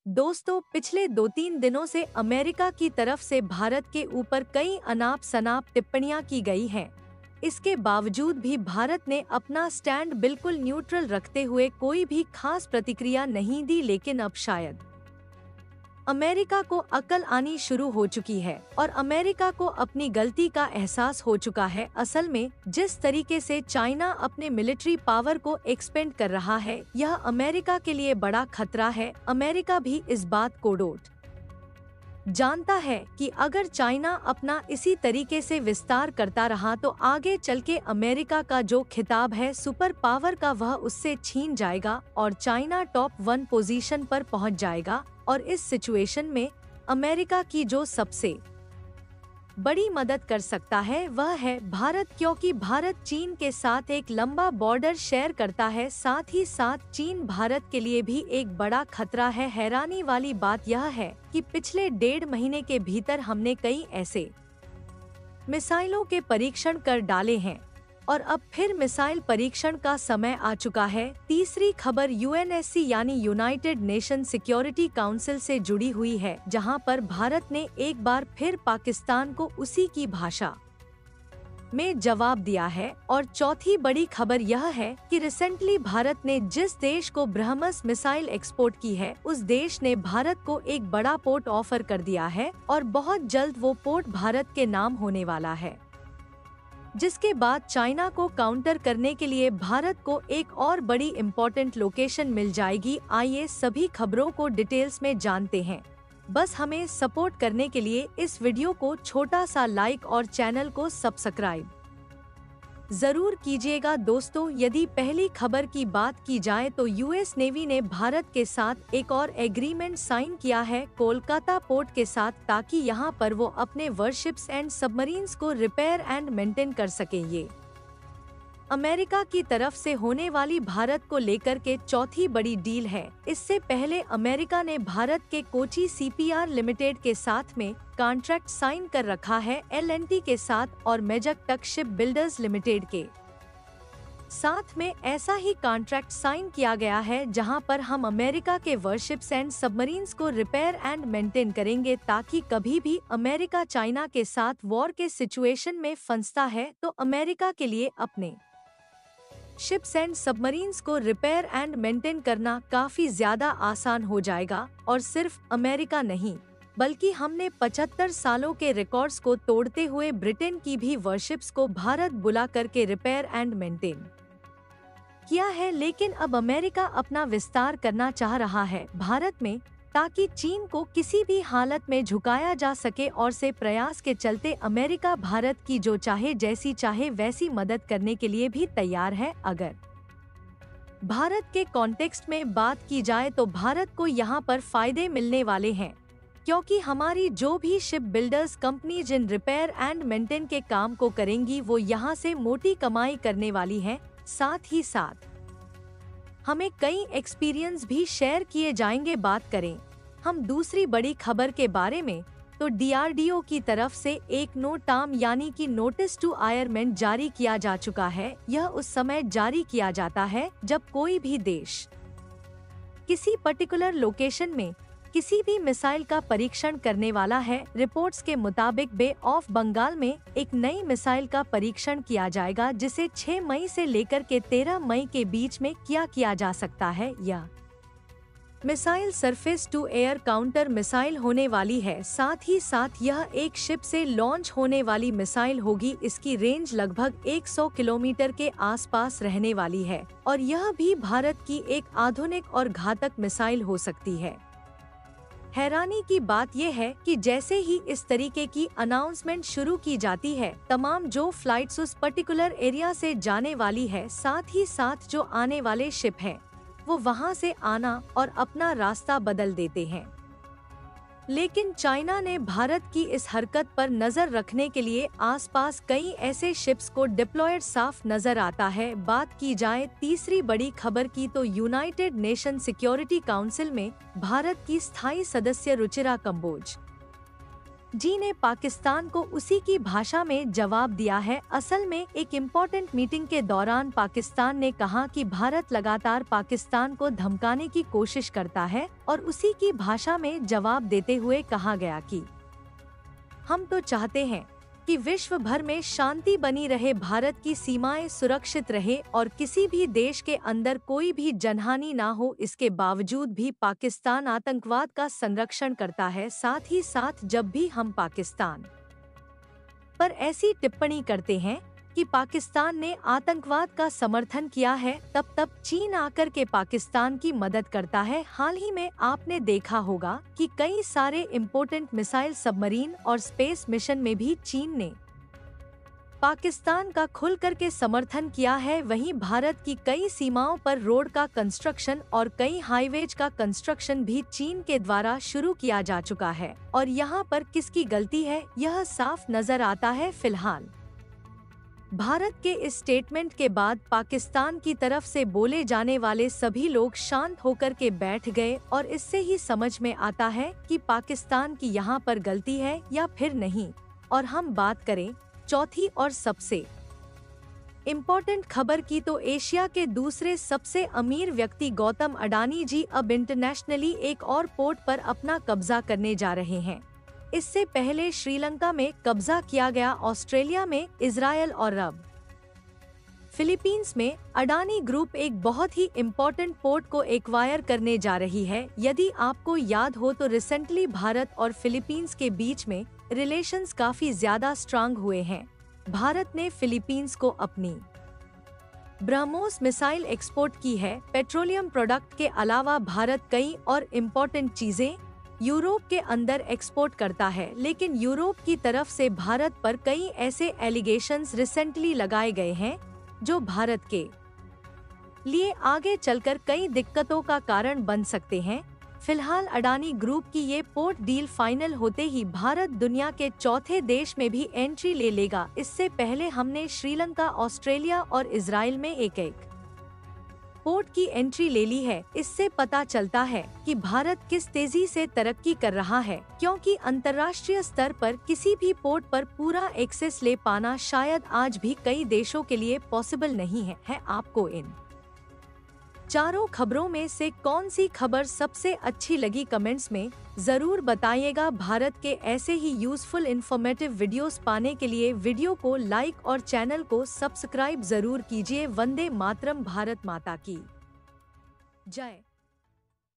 दोस्तों, पिछले 2-3 दिनों से अमेरिका की तरफ से भारत के ऊपर कई अनाप शनाप टिप्पणियां की गई हैं। इसके बावजूद भी भारत ने अपना स्टैंड बिल्कुल न्यूट्रल रखते हुए कोई भी खास प्रतिक्रिया नहीं दी, लेकिन अब शायद अमेरिका को अक्ल आनी शुरू हो चुकी है और अमेरिका को अपनी गलती का एहसास हो चुका है। असल में जिस तरीके से चाइना अपने मिलिट्री पावर को एक्सपेंड कर रहा है, यह अमेरिका के लिए बड़ा खतरा है। अमेरिका भी इस बात को डोट जानता है कि अगर चाइना अपना इसी तरीके से विस्तार करता रहा तो आगे चल के अमेरिका का जो खिताब है सुपर पावर का, वह उससे छीन जाएगा और चाइना टॉप 1 पोजीशन पर पहुंच जाएगा। और इस सिचुएशन में अमेरिका की जो सबसे बड़ी मदद कर सकता है वह है भारत, क्योंकि भारत चीन के साथ एक लंबा बॉर्डर शेयर करता है। साथ ही साथ चीन भारत के लिए भी एक बड़ा खतरा है। हैरानी वाली बात यह है कि पिछले 1.5 महीने के भीतर हमने कई ऐसे मिसाइलों के परीक्षण कर डाले हैं और अब फिर मिसाइल परीक्षण का समय आ चुका है। तीसरी खबर यूएनएससी यानी यूनाइटेड नेशन सिक्योरिटी काउंसिल से जुड़ी हुई है, जहां पर भारत ने एक बार फिर पाकिस्तान को उसी की भाषा में जवाब दिया है। और चौथी बड़ी खबर यह है कि रिसेंटली भारत ने जिस देश को ब्रह्मस मिसाइल एक्सपोर्ट की है, उस देश ने भारत को एक बड़ा पोर्ट ऑफर कर दिया है और बहुत जल्द वो पोर्ट भारत के नाम होने वाला है, जिसके बाद चाइना को काउंटर करने के लिए भारत को एक और बड़ी इम्पोर्टेंट लोकेशन मिल जाएगी। आइए सभी खबरों को डिटेल्स में जानते हैं। बस हमें सपोर्ट करने के लिए इस वीडियो को छोटा सा लाइक और चैनल को सब्सक्राइब जरूर कीजिएगा। दोस्तों, यदि पहली खबर की बात की जाए तो यूएस नेवी ने भारत के साथ एक और एग्रीमेंट साइन किया है कोलकाता पोर्ट के साथ, ताकि यहां पर वो अपने वॉरशिप्स एंड सबमरीन्स को रिपेयर एंड मेंटेन कर सकें। ये अमेरिका की तरफ से होने वाली भारत को लेकर के चौथी बड़ी डील है। इससे पहले अमेरिका ने भारत के कोची सीपीआर लिमिटेड के साथ में कॉन्ट्रैक्ट साइन कर रखा है एल&टी के साथ और मेजक टक शिप बिल्डर्स लिमिटेड के साथ में ऐसा ही कॉन्ट्रैक्ट साइन किया गया है, जहां पर हम अमेरिका के वॉरशिप्स एंड सबमरीन्स को रिपेयर एंड मेंटेन करेंगे, ताकि कभी भी अमेरिका चाइना के साथ वॉर के सिचुएशन में फंसता है तो अमेरिका के लिए अपने शिप्स एंड सबमरीन्स को रिपेयर एंड मेंटेन करना काफी ज्यादा आसान हो जाएगा। और सिर्फ अमेरिका नहीं, बल्कि हमने 75 सालों के रिकॉर्ड्स को तोड़ते हुए ब्रिटेन की भी वॉरशिप्स को भारत बुला करके रिपेयर एंड मेंटेन किया है। लेकिन अब अमेरिका अपना विस्तार करना चाह रहा है भारत में, ताकि चीन को किसी भी हालत में झुकाया जा सके और से प्रयास के चलते अमेरिका भारत की जो चाहे जैसी चाहे वैसी मदद करने के लिए भी तैयार है। अगर भारत के कॉन्टेक्स्ट में बात की जाए तो भारत को यहाँ पर फायदे मिलने वाले हैं, क्योंकि हमारी जो भी शिप बिल्डर्स कंपनी जिन रिपेयर एंड मेंटेन के काम को करेंगी वो यहाँ से मोटी कमाई करने वाली हैं। साथ ही साथ हमें कई एक्सपीरियंस भी शेयर किए जाएंगे। बात करें हम दूसरी बड़ी खबर के बारे में तो डीआरडीओ की तरफ से एक नोटाम यानी कि नोटिस टू आयरमेंट जारी किया जा चुका है। यह उस समय जारी किया जाता है जब कोई भी देश किसी पर्टिकुलर लोकेशन में किसी भी मिसाइल का परीक्षण करने वाला है। रिपोर्ट्स के मुताबिक बे ऑफ बंगाल में एक नई मिसाइल का परीक्षण किया जाएगा, जिसे 6 मई से लेकर के 13 मई के बीच में किया जा सकता है। यह missile surface to air counter missile होने वाली है। साथ ही साथ यह एक शिप से लॉन्च होने वाली मिसाइल होगी। इसकी रेंज लगभग 100 किलोमीटर के आसपास रहने वाली है और यह भी भारत की एक आधुनिक और घातक मिसाइल हो सकती है। हैरानी की बात यह है कि जैसे ही इस तरीके की अनाउंसमेंट शुरू की जाती है, तमाम जो फ्लाइट्स उस पर्टिकुलर एरिया से जाने वाली है, साथ ही साथ जो आने वाले शिप हैं, वो वहां से आना और अपना रास्ता बदल देते हैं। लेकिन चाइना ने भारत की इस हरकत पर नजर रखने के लिए आसपास कई ऐसे शिप्स को डिप्लॉयड साफ नजर आता है। बात की जाए तीसरी बड़ी खबर की तो यूनाइटेड नेशन सिक्योरिटी काउंसिल में भारत की स्थायी सदस्य रुचिरा कंबोज जी ने पाकिस्तान को उसी की भाषा में जवाब दिया है। असल में एक इम्पोर्टेंट मीटिंग के दौरान पाकिस्तान ने कहा कि भारत लगातार पाकिस्तान को धमकाने की कोशिश करता है और उसी की भाषा में जवाब देते हुए कहा गया कि हम तो चाहते हैं कि विश्व भर में शांति बनी रहे, भारत की सीमाएं सुरक्षित रहे और किसी भी देश के अंदर कोई भी जनहानि ना हो। इसके बावजूद भी पाकिस्तान आतंकवाद का संरक्षण करता है। साथ ही साथ जब भी हम पाकिस्तान पर ऐसी टिप्पणी करते हैं कि पाकिस्तान ने आतंकवाद का समर्थन किया है, तब चीन आकर के पाकिस्तान की मदद करता है। हाल ही में आपने देखा होगा कि कई सारे इम्पोर्टेंट मिसाइल, सबमरीन और स्पेस मिशन में भी चीन ने पाकिस्तान का खुल करके समर्थन किया है। वहीं भारत की कई सीमाओं पर रोड का कंस्ट्रक्शन और कई हाईवेज का कंस्ट्रक्शन भी चीन के द्वारा शुरू किया जा चुका है और यहाँ पर किसकी गलती है, यह साफ नजर आता है। फिलहाल भारत के इस स्टेटमेंट के बाद पाकिस्तान की तरफ से बोले जाने वाले सभी लोग शांत होकर के बैठ गए और इससे ही समझ में आता है कि पाकिस्तान की यहाँ पर गलती है या फिर नहीं। और हम बात करें चौथी और सबसे इम्पोर्टेंट खबर की, तो एशिया के दूसरे सबसे अमीर व्यक्ति गौतम अडानी जी अब इंटरनेशनली एक और पोर्ट पर अपना कब्जा करने जा रहे हैं। इससे पहले श्रीलंका में कब्जा किया गया, ऑस्ट्रेलिया में, इजरायल और अब फिलीपींस में अडानी ग्रुप एक बहुत ही इम्पोर्टेंट पोर्ट को एक्वायर करने जा रही है। यदि आपको याद हो तो रिसेंटली भारत और फिलीपींस के बीच में रिलेशंस काफी ज्यादा स्ट्रांग हुए हैं। भारत ने फिलीपींस को अपनी ब्रह्मोस मिसाइल एक्सपोर्ट की है। पेट्रोलियम प्रोडक्ट के अलावा भारत कई और इम्पोर्टेंट चीजें यूरोप के अंदर एक्सपोर्ट करता है, लेकिन यूरोप की तरफ से भारत पर कई ऐसे एलिगेशंस रिसेंटली लगाए गए हैं जो भारत के लिए आगे चलकर कई दिक्कतों का कारण बन सकते हैं। फिलहाल अडानी ग्रुप की ये पोर्ट डील फाइनल होते ही भारत दुनिया के चौथे देश में भी एंट्री ले लेगा। इससे पहले हमने श्रीलंका, ऑस्ट्रेलिया और इजराइल में एक एक पोर्ट की एंट्री ले ली है। इससे पता चलता है कि भारत किस तेजी से तरक्की कर रहा है, क्योंकि अंतर्राष्ट्रीय स्तर पर किसी भी पोर्ट पर पूरा एक्सेस ले पाना शायद आज भी कई देशों के लिए पॉसिबल नहीं है। आपको इन चारों खबरों में से कौन सी खबर सबसे अच्छी लगी, कमेंट्स में जरूर बताइएगा। भारत के ऐसे ही यूजफुल इन्फॉर्मेटिव वीडियोस पाने के लिए वीडियो को लाइक और चैनल को सब्सक्राइब जरूर कीजिए। वंदे मातरम, भारत माता की जय।